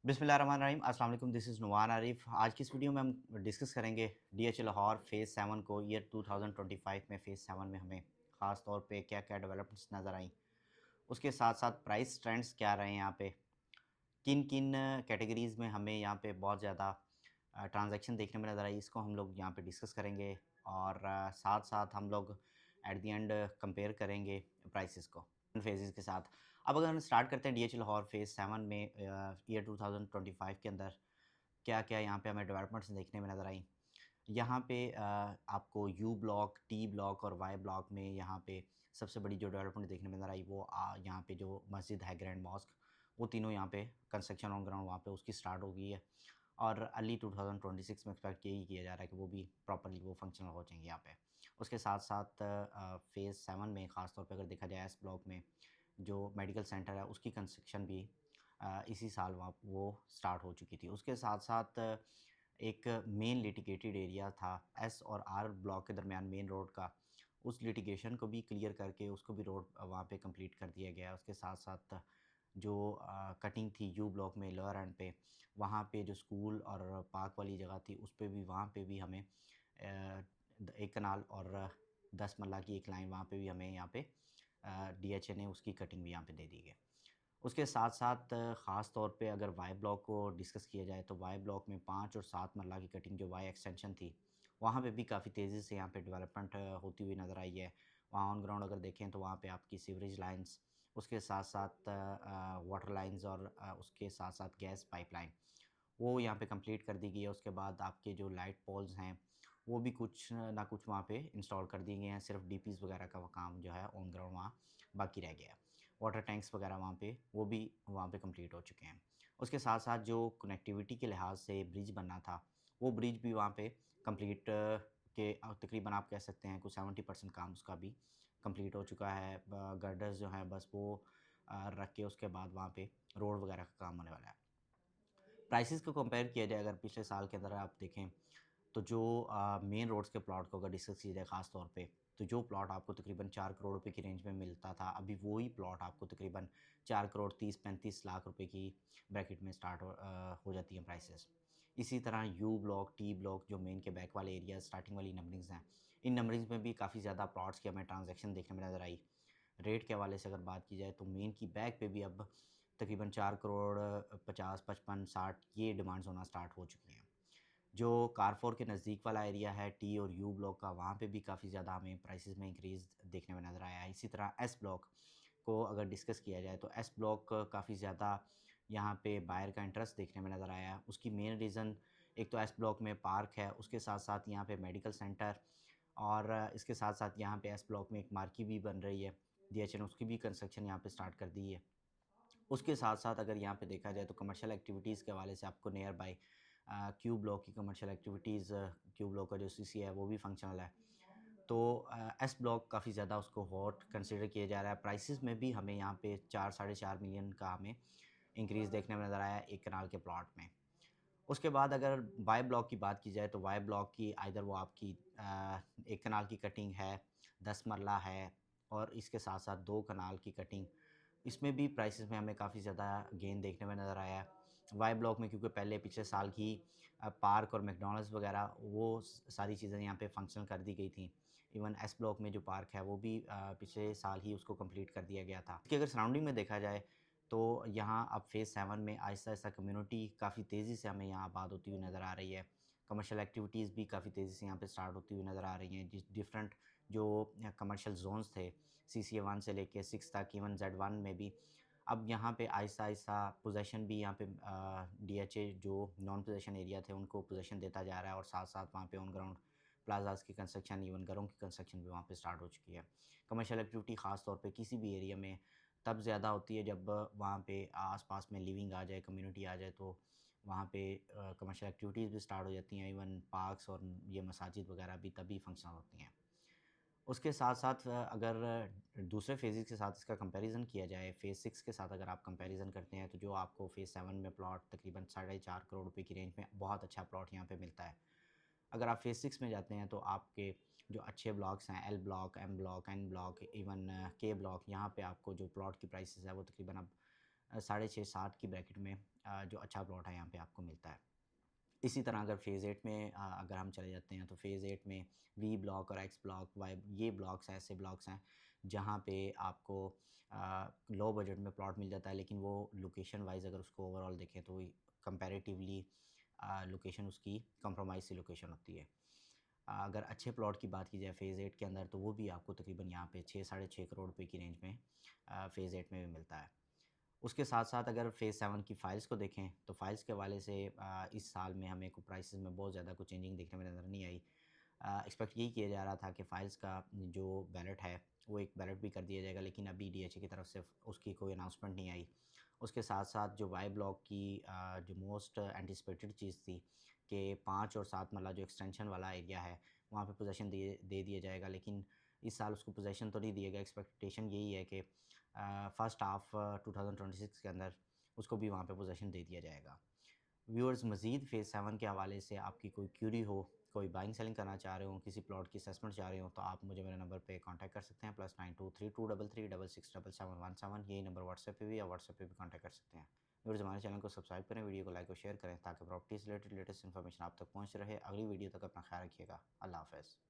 बिस्मिल्लाहिर्रहमानिर्रहीम अस्सलाम वालेकुम, दिस इज़ नुमान आरिफ। आज की इस वीडियो में हम डिस्कस करेंगे डीएच लाहौर फ़ेज़ 7 को ईयर 2025 में फ़ेज़ 7 में हमें ख़ास तौर पे क्या-क्या डेवलपमेंट्स नज़र आईं। उसके साथ-साथ प्राइस ट्रेंड्स क्या रहे हैं यहाँ पे, किन-किन कैटेगरीज़ में हमें यहाँ पे बहुत ज़्यादा ट्रांज़ैक्शन देखने में नज़र आई, इसको हम लोग यहाँ पे डिस्कस करेंगे और साथ-साथ हम लोग एट द एंड कंपेयर करेंगे प्राइसेस को फेजेज़ के साथ। अब अगर हम स्टार्ट करते हैं डीएच लाहौर फ़ेज़ 7 में ईयर 2025 के अंदर क्या-क्या यहाँ पे हमें डेवलपमेंट्स देखने में नज़र आई। यहाँ पे आपको यू ब्लॉक, टी ब्लॉक और वाई ब्लॉक में यहाँ पे सबसे बड़ी जो डेवलपमेंट देखने में नज़र आई वो यहाँ पे जो मस्जिद है ग्रैंड मॉस्क, वो तीनों यहाँ पे कंस्ट्रक्शन ऑन ग्राउंड वहाँ पे उसकी स्टार्ट हो गई है और अर्ली 2026 में एक्सपेक्ट यही किया जा रहा है कि वो भी प्रॉपर्ली वो फंक्शनल हो जाएंगे यहाँ पे। उसके साथ-साथ फ़ेज़ 7 में ख़ास तौर पे अगर देखा जाए एस ब्लॉक में जो मेडिकल सेंटर है उसकी कंस्ट्रक्शन भी इसी साल वहाँ वो स्टार्ट हो चुकी थी। उसके साथ-साथ एक मेन लिटिगेटेड एरिया था एस और आर ब्लॉक के दरमियान मेन रोड का, उस लिटिगेशन को भी क्लियर करके उसको भी रोड वहाँ पे कंप्लीट कर दिया गया है। उसके साथ-साथ जो कटिंग थी यू ब्लॉक में लोअर एंड पे, वहाँ पे जो स्कूल और पार्क वाली जगह थी उस पे भी वहाँ पे भी हमें 1 कनाल और 10 मरला की एक लाइन वहाँ पे भी हमें यहाँ पे डीएचए ने उसकी कटिंग भी यहाँ पे दे दी है। उसके साथ-साथ ख़ास तौर पे अगर वाई ब्लॉक को डिस्कस किया जाए तो वाई ब्लॉक में 5 और 7 मरला की कटिंग जो वाई एक्सटेंशन थी, वहाँ पे भी काफ़ी तेज़ी से यहाँ पे डेवलपमेंट होती हुई नज़र आई है। वहाँ ऑन ग्राउंड अगर देखें तो वहाँ पे आपकी सीवरेज लाइन्स, उसके साथ-साथ वाटर लाइन्स और उसके साथ-साथ गैस पाइपलाइन, वो यहाँ पे कंप्लीट कर दी गई है। उसके बाद आपके जो लाइट पोल्स हैं, वो भी कुछ ना कुछ वहाँ पे इंस्टॉल कर दिए गए हैं। सिर्फ़ डीपीज़ वगैरह का वो काम जो है ऑन ग्राउंड वहाँ बाकी रह गया है। वाटर टैंक्स वगैरह वहाँ पे वो भी वहाँ पे कंप्लीट हो चुके हैं। उसके साथ-साथ जो कनेक्टिविटी के लिहाज़ से ब्रिज बनना था, वो ब्रिज भी वहाँ पे कंप्लीट के तकरीबन आप कह सकते हैं कुछ 70% काम उसका भी कंप्लीट हो चुका है। गर्डर्स जो हैं बस वो रख के उसके बाद वहाँ पे रोड वगैरह का काम होने वाला है। प्राइसेज़ को कंपेयर किया जाए अगर पिछले साल के अंदर आप देखें, तो जो मेन रोड्स के प्लॉट को अगर डिस्कस किया जाए ख़ास तौर पे, तो जो प्लॉट आपको तकरीबन 4 करोड़ रुपए की रेंज में मिलता था, अभी वही प्लॉट आपको तकरीबन 4 करोड़ 30-35 लाख रुपए की ब्रैकेट में स्टार्ट हो जाती हैं प्राइसेज़। इसी तरह यू ब्लॉक, टी ब्लॉक जो मेन के बैक वाले एरिया स्टार्टिंग वाली नंबरिंग्स हैं, इन नंबरिंग्स में भी काफ़ी ज़्यादा प्लॉट्स की हमें ट्रांज़ैक्शन देखने में नज़र आई। रेट के हवाले से अगर बात की जाए तो मेन की बैक पे भी अब तकरीबन 4 करोड़ 50, 55, 60 ये डिमांड्स होना स्टार्ट हो चुकी हैं। जो कारफोर के नज़दीक वाला एरिया है टी और यू ब्लॉक का, वहाँ पे भी काफ़ी ज़्यादा हमें प्राइसेज़ में इंक्रीज़ देखने में नज़र आया है। इसी तरह एस ब्लॉक को अगर डिस्कस किया जाए तो एस ब्लॉक काफ़ी ज़्यादा यहाँ पे बायर का इंटरेस्ट देखने में नज़र आया है। उसकी मेन रीज़न एक तो एस ब्लॉक में पार्क है, उसके साथ-साथ यहाँ पे मेडिकल सेंटर और इसके साथ-साथ यहाँ पे एस ब्लॉक में एक मार्की भी बन रही है। डीएचए ने उसकी भी कंस्ट्रक्शन यहाँ पे स्टार्ट कर दी है। उसके साथ-साथ अगर यहाँ पे देखा जाए तो कमर्शियल एक्टिविटीज़ के हवाले से आपको नियर बाय क्यू ब्लॉक की कमर्शियल एक्टिविटीज़ क्यू ब्लॉक का जो सीसी है वो भी फंक्शनल है। तो एस ब्लॉक काफ़ी ज़्यादा उसको हॉट कंसिडर किया जा रहा है। प्राइसेज़ में भी हमें यहाँ पे 4 साढ़े 4 मिलियन का हमें इंक्रीज़ देखने में नज़र आया है 1 कनाल के प्लॉट में। उसके बाद अगर वाई ब्लॉक की बात की जाए तो वाई ब्लॉक की आइदर वो आपकी 1 कनाल की कटिंग है, 10 मरला है और इसके साथ-साथ 2 कनाल की कटिंग, इसमें भी प्राइसेज़ में हमें काफ़ी ज़्यादा गेन देखने में नज़र आया है। वाई ब्लॉक में क्योंकि पहले पिछले साल ही पार्क और मैकडॉनल्ड्स वगैरह वो सारी चीज़ें यहाँ पे फंक्शनल कर दी गई थी। इवन एस ब्लॉक में जो पार्क है वो भी पिछले साल ही उसको कंप्लीट कर दिया गया था। इसकी अगर सराउंडिंग में देखा जाए तो यहाँ अब फ़ेज़ 7 में आहिस्ता-आहिस्ता कम्युनिटी काफ़ी तेज़ी से हमें यहाँ आबाद होती हुई नज़र आ रही है। कमर्शियल एक्टिविटीज़ भी काफ़ी तेज़ी से यहाँ पे स्टार्ट होती हुई नज़र आ रही हैं। जिस डिफरेंट जो कमर्शियल ज़ोन्स थे, सीसीए 1 से लेके 6 तक इवन ज़ेड 1 में भी, अब यहाँ पे आहिस्ता-आहिस्ता पोज़ेशन भी यहाँ पे डीएचए जो नॉन पोज़ेशन एरिया थे उनको पोज़ेशन देता जा रहा है और साथ-साथ वहाँ पे ऑन ग्राउंड प्लाज़ाज़ की कंस्ट्रक्शन इवन घरों की कंस्ट्रक्शन भी वहाँ पे स्टार्ट हो चुकी है। कमर्शियल एक्टिविटी ख़ास तौर पे किसी भी एरिया में तब ज़्यादा होती है जब वहाँ पे आस-पास में लिविंग आ जाए, कम्युनिटी आ जाए तो वहाँ पे कमर्शियल एक्टिविटीज़ भी स्टार्ट हो जाती हैं। इवन पार्क्स और ये मसाजिद वगैरह भी तभी फंक्शनल होती हैं। उसके साथ-साथ अगर दूसरे फ़ेज़ेज़ के साथ इसका कंपैरिज़न किया जाए, फ़ेज़ 6 के साथ अगर आप कंपैरिज़न करते हैं, तो जो आपको फ़ेज़ 7 में प्लॉट तकरीबन साढ़े 4 करोड़ रुपए की रेंज में बहुत अच्छा प्लॉट यहाँ पे मिलता है। अगर आप फ़ेज़ 6 में जाते हैं, तो आपके जो अच्छे ब्लॉक्स हैं, L block, M block, N block, even K block, यहाँ पे आपको जो प्लॉट की प्राइसेज़ है, वो तकरीबन अब साढ़े छः सात की ब्रैकेट में जो अच्छा प्लॉट है यहाँ पे आपको मिलता है। इसी तरह अगर फ़ेज़ 8 में अगर हम चले जाते हैं तो फ़ेज़ 8 में वी ब्लॉक और एक्स ब्लॉक, वाई, ये ब्लॉक्स ऐसे ब्लॉक्स हैं जहाँ पे आपको लो बजट में प्लॉट मिल जाता है, लेकिन वो लोकेशन वाइज़ अगर उसको ओवरऑल देखें तो कंपैरेटिवली लोकेशन उसकी कंप्रोमाइज़ सी लोकेशन होती है। अगर अच्छे प्लॉट की बात की जाए फ़ेज़ 8 के अंदर, तो वो भी आपको तकरीबन यहाँ पे 6 साढ़े 6 करोड़ रुपए की रेंज में फ़ेज़ 8 में भी मिलता है। उसके साथ-साथ अगर फ़ेज़ 7 की फ़ाइल्स को देखें, तो फ़ाइल्स के हवाले से इस साल में हमें को प्राइसेज़ में बहुत ज़्यादा कुछ चेंजिंग देखने में नज़र नहीं आई। एक्सपेक्ट यही किया जा रहा था कि फ़ाइल्स का जो बैलेट है, वो एक बैलेट भी कर दिया जाएगा, लेकिन अभी डीएचए की तरफ से उसकी कोई अनाउंसमेंट नहीं आई। उसके साथ-साथ जो वाई ब्लॉक की जो मोस्ट एंटिसिपेटेड चीज़ थी कि 5 और 7 मरला जो एक्सटेंशन वाला एरिया है, वहाँ पे पोज़ीशन दे दिया जाएगा, लेकिन इस साल उसको पोज़ीशन तो नहीं दिएगा। एक्सपेक्टेशन यही है कि फर्स्ट हाफ 2026 के अंदर उसको भी वहाँ पे पोज़ीशन दे दिया जाएगा। व्यूअर्स, मज़ीद फ़ेज़ 7 के हवाले से आपकी कोई क्यूरी हो, कोई बाइंग सेलिंग करना चाह रहे हो, किसी प्लॉट की असेसमेंट चाह रहे हो, तो आप मुझे मेरे नंबर पे कॉन्टैक्ट कर सकते हैं, +923233667717। यही नंबर व्हाट्सएप पे भी, या व्हाट्सएप पे भी कॉन्टैक्ट कर सकते हैं। व्यूअर्स, हमारे चैनल को सब्सक्राइब करें, वीडियो को लाइक और शेयर करें ताकि प्रॉपर्टी से रिलेटेड लेटेस्ट इन्फॉर्मेशन आप तक पहुँच रहे। अगली वीडियो तक अपना ख्याल रखिएगा। अल्लाह हाफ़िज़।